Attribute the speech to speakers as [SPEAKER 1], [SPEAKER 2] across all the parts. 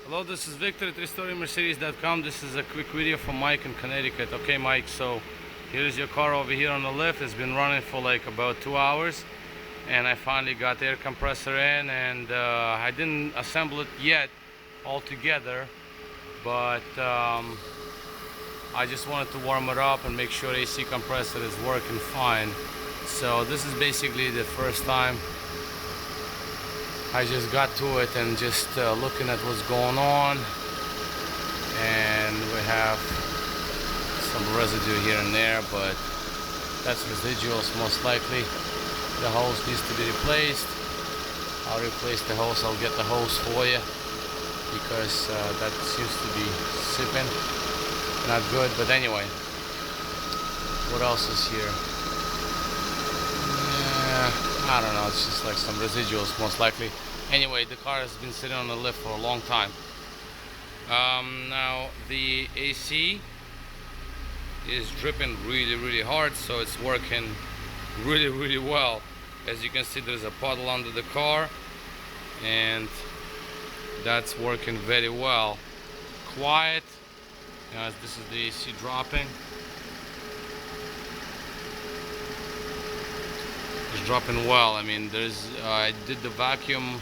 [SPEAKER 1] Hello, this is Victor at RestoringMercedes.com. This is a quick video from Mike in Connecticut. Okay, Mike, so here's your car over here on the lift. It's been running for like about 2 hours, and I finally got the air compressor in, and I didn't assemble it yet all together, but I just wanted to warm it up and make sure the AC compressor is working fine. So this is basically the first time I just got to it and just looking at what's going on, and we have some residue here and there, but that's residuals most likely. The hose needs to be replaced. I'll replace the hose. I'll get the hose for you because that seems to be sipping, not good. But anyway, what else is here? I don't know, it's just like some residuals most likely. Anyway, the car has been sitting on the lift for a long time. Now the AC is dripping really hard, so it's working really well. As you can see, there's a puddle under the car, and that's working very well. Quiet. This is the AC dropping. Dropping well. I mean, I did the vacuum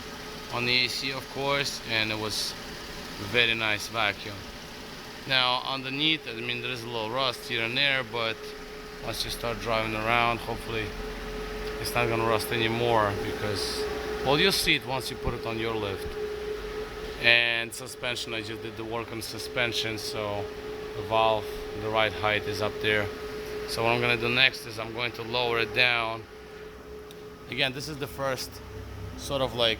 [SPEAKER 1] on the AC, of course, and it was a very nice vacuum. Now underneath, I mean, there's a little rust here and there, but once you start driving around, hopefully it's not gonna rust anymore, because, well, you'll see it once you put it on your lift. And suspension, I just did the work on suspension, so the valve, the right height is up there. So what I'm gonna do next is I'm going to lower it down. Again, this is the first sort of like,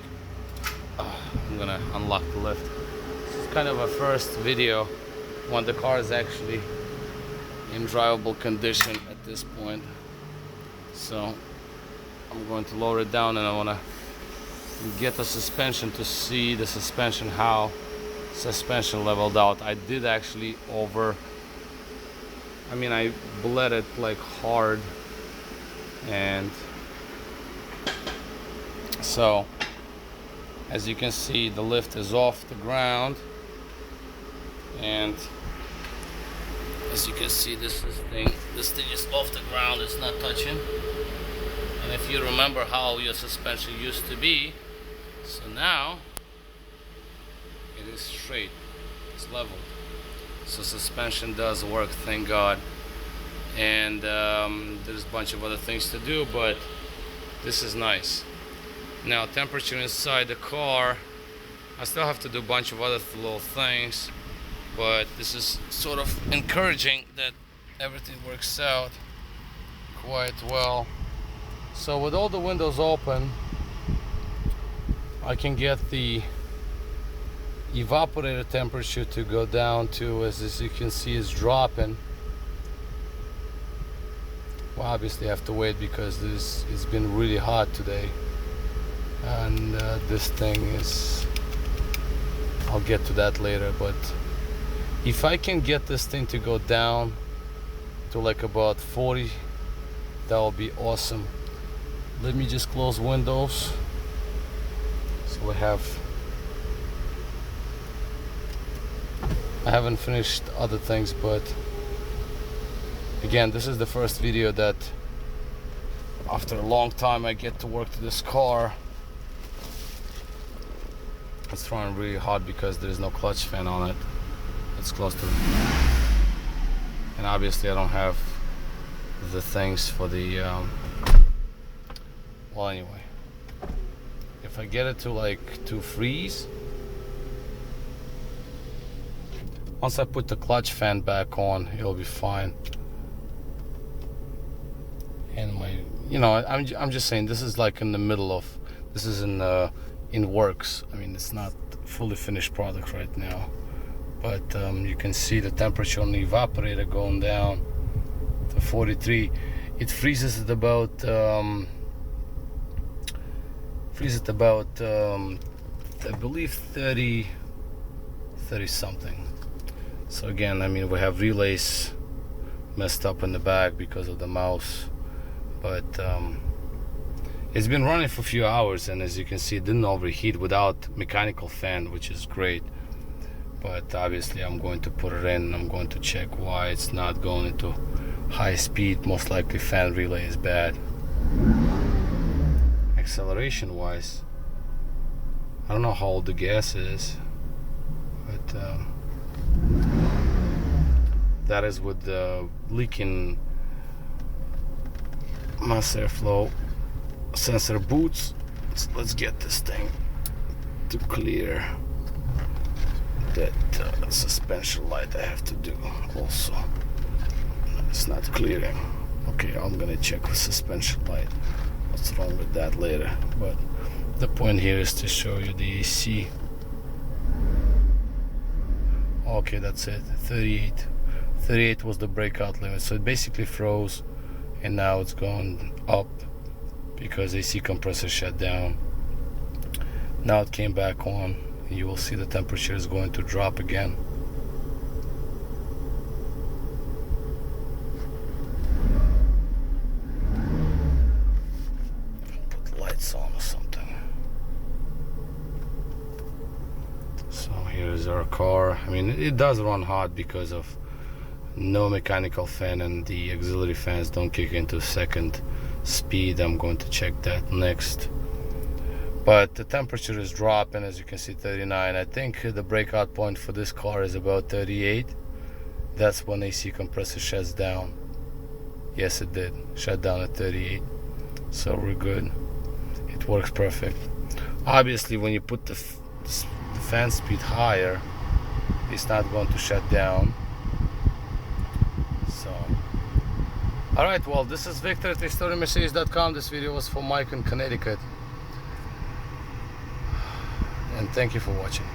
[SPEAKER 1] I'm gonna unlock the lift. This is kind of a first video when the car is actually in drivable condition at this point. So I'm going to lower it down, and I want to get the suspension to see the suspension, how suspension leveled out. I did actually I bled it like hard, and so as you can see, the lift is off the ground, and as you can see, this thing is off the ground. It's not touching. And if you remember how your suspension used to be, so now it is straight, it's leveled. So suspension does work, thank God. And there's a bunch of other things to do, but this is nice. Now, temperature inside the car, I still have to do a bunch of other little things, but this is sort of encouraging that everything works out quite well. So with all the windows open, I can get the evaporator temperature to go down to, as you can see, is dropping. Well, obviously I have to wait because it's been really hot today. And this thing is, I'll get to that later, but if I can get this thing to go down to like about 40, that will be awesome. Let me just close windows. So I haven't finished other things, but again, this is the first video that after a long time I get to work to this car. It's running really hot because there is no clutch fan on it. It's close to it. And obviously I don't have the things for the well, anyway, if I get it to freeze, once I put the clutch fan back on, it'll be fine. And I'm just saying, this is like in the middle of, this is in works. I mean, it's not fully finished product right now, but you can see the temperature on the evaporator going down to 43. It freezes at about I believe 30 something. So again, I mean, we have relays messed up in the back because of the mouse, but it's been running for a few hours, and as you can see, it didn't overheat without mechanical fan, which is great. but obviously I'm going to put it in. I'm going to check why it's not going into high speed. Most likely fan relay is bad. Acceleration wise, I don't know how old the gas is, but that is with the leaking mass airflow sensor boots. So let's get this thing to clear that suspension light. I have to do also. It's not clearing. Okay, I'm gonna check the suspension light. What's wrong with that later? But the point here is to show you the AC. Okay, that's it. 38. 38 was the breakout limit, so it basically froze, and now it's going up because AC compressor shut down. Now it came back on. You will see the temperature is going to drop again. Put the lights on or something. So here's our car. I mean, it does run hot because of no mechanical fan, and the auxiliary fans don't kick into second speed. I'm going to check that next. But the temperature is dropping, as you can see, 39. I think the breakout point for this car is about 38. That's when AC compressor shuts down. Yes, it did shut down at 38, so we're good. It works perfect. Obviously, when you put the fan speed higher, it's not going to shut down. So alright, well, this is Victor at RestoringMercedes.com. This video was for Mike in Connecticut, and thank you for watching.